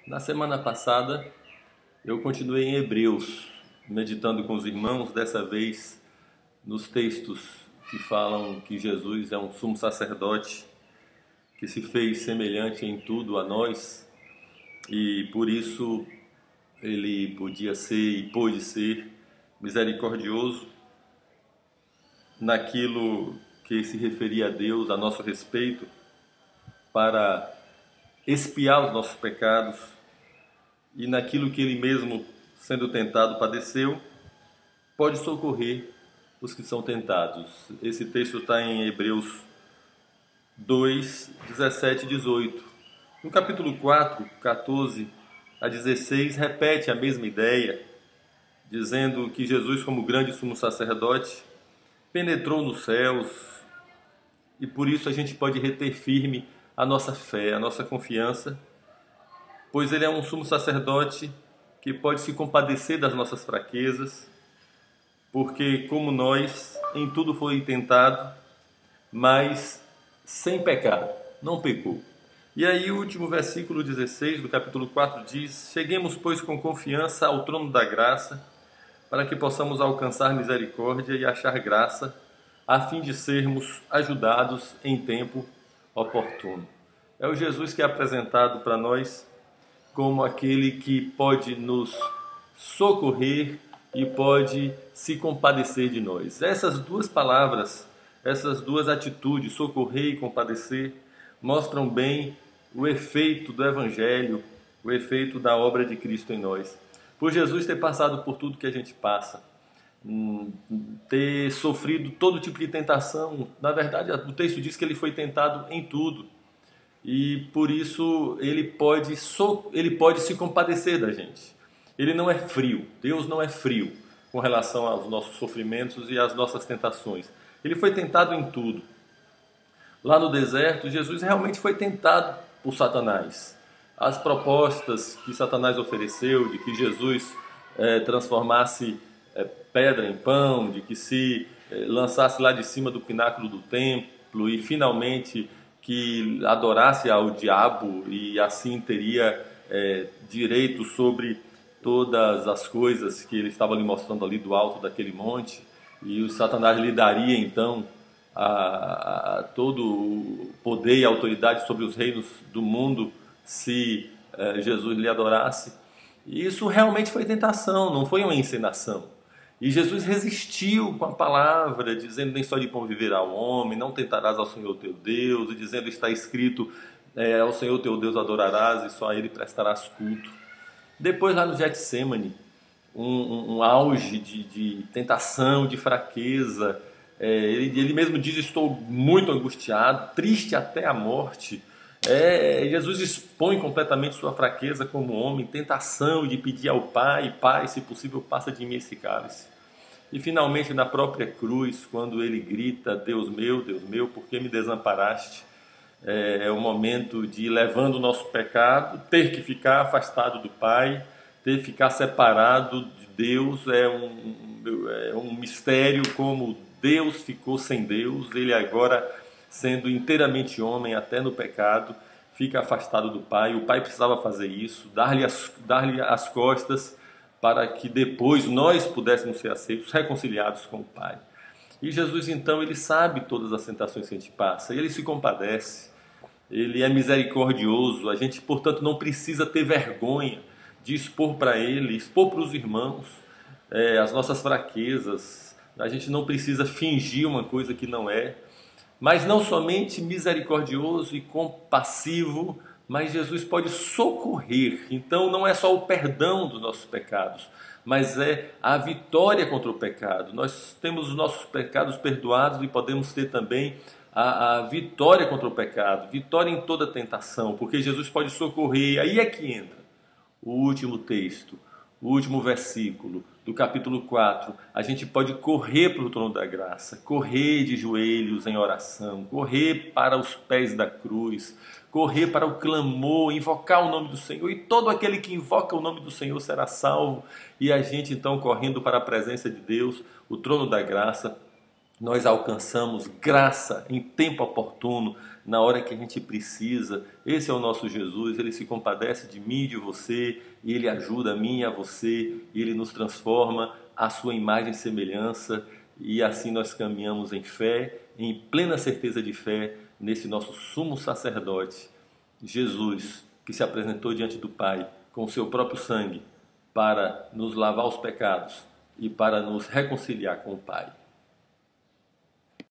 Na semana passada eu continuei em Hebreus, meditando com os irmãos, dessa vez nos textos que falam que Jesus é um sumo sacerdote que se fez semelhante em tudo a nós e por isso ele podia ser e pôde ser misericordioso naquilo que se referia a Deus a nosso respeito para expiar os nossos pecados e naquilo que ele mesmo, sendo tentado, padeceu, pode socorrer os que são tentados. Esse texto está em Hebreus 2, 17 e 18. No capítulo 4, 14 a 16, repete a mesma ideia, dizendo que Jesus, como grande sumo sacerdote, penetrou nos céus e por isso a gente pode reter firme a nossa fé, a nossa confiança, pois ele é um sumo sacerdote que pode se compadecer das nossas fraquezas, porque como nós, em tudo foi tentado, mas sem pecado, não pecou. E aí o último versículo 16 do capítulo 4 diz: cheguemos, pois, com confiança ao trono da graça, para que possamos alcançar misericórdia e achar graça, a fim de sermos ajudados em tempo oportuno. É o Jesus que é apresentado para nós como aquele que pode nos socorrer e pode se compadecer de nós. Essas duas palavras, essas duas atitudes, socorrer e compadecer, mostram bem o efeito do Evangelho, o efeito da obra de Cristo em nós. Por Jesus ter passado por tudo que a gente passa, ter sofrido todo tipo de tentação, na verdade o texto diz que ele foi tentado em tudo, e por isso ele pode se compadecer da gente. Ele não é frio, Deus não é frio com relação aos nossos sofrimentos e às nossas tentações. Ele foi tentado em tudo. Lá no deserto, Jesus realmente foi tentado por Satanás. As propostas que Satanás ofereceu de que Jesus transformasse pedra em pão, de que se lançasse lá de cima do pináculo do templo e finalmente que adorasse ao diabo e assim teria direito sobre todas as coisas que ele estava lhe mostrando ali do alto daquele monte, e o Satanás lhe daria então a todo o poder e autoridade sobre os reinos do mundo se Jesus lhe adorasse. E isso realmente foi tentação, não foi uma encenação. E Jesus resistiu com a palavra, dizendo: nem só de pão viverá o homem, não tentarás ao Senhor teu Deus, e dizendo: está escrito, ao Senhor teu Deus adorarás e só a Ele prestarás culto. Depois lá no Getsemane, um auge de tentação, de fraqueza, ele mesmo diz: estou muito angustiado, triste até a morte. Jesus expõe completamente sua fraqueza como homem, tentação de pedir ao Pai: Pai, se possível, passa de mim esse cálice. E finalmente na própria cruz, quando ele grita: Deus meu, por que me desamparaste? É o momento de, levando o nosso pecado, ter que ficar afastado do Pai, ter que ficar separado de Deus. É um mistério como Deus ficou sem Deus. Ele agora, sendo inteiramente homem, até no pecado, fica afastado do Pai. O Pai precisava fazer isso, dar-lhe as costas, para que depois nós pudéssemos ser aceitos, reconciliados com o Pai. E Jesus, então, ele sabe todas as tentações que a gente passa, e ele se compadece, ele é misericordioso. A gente, portanto, não precisa ter vergonha de expor para ele, expor para os irmãos as nossas fraquezas. A gente não precisa fingir uma coisa que não é. Mas não somente misericordioso e compassivo, mas Jesus pode socorrer. Então não é só o perdão dos nossos pecados, mas é a vitória contra o pecado. Nós temos os nossos pecados perdoados e podemos ter também a vitória contra o pecado, vitória em toda tentação, porque Jesus pode socorrer. Aí é que entra o último texto, o último versículo do capítulo 4, a gente pode correr para o trono da graça, correr de joelhos em oração, correr para os pés da cruz, correr para o clamor, invocar o nome do Senhor, e todo aquele que invoca o nome do Senhor será salvo. E a gente então correndo para a presença de Deus, o trono da graça, nós alcançamos graça em tempo oportuno, na hora que a gente precisa. Esse é o nosso Jesus, ele se compadece de mim e de você, e ele ajuda a mim e a você, e ele nos transforma à sua imagem e semelhança, e assim nós caminhamos em fé, em plena certeza de fé, nesse nosso sumo sacerdote, Jesus, que se apresentou diante do Pai com o seu próprio sangue para nos lavar os pecados e para nos reconciliar com o Pai.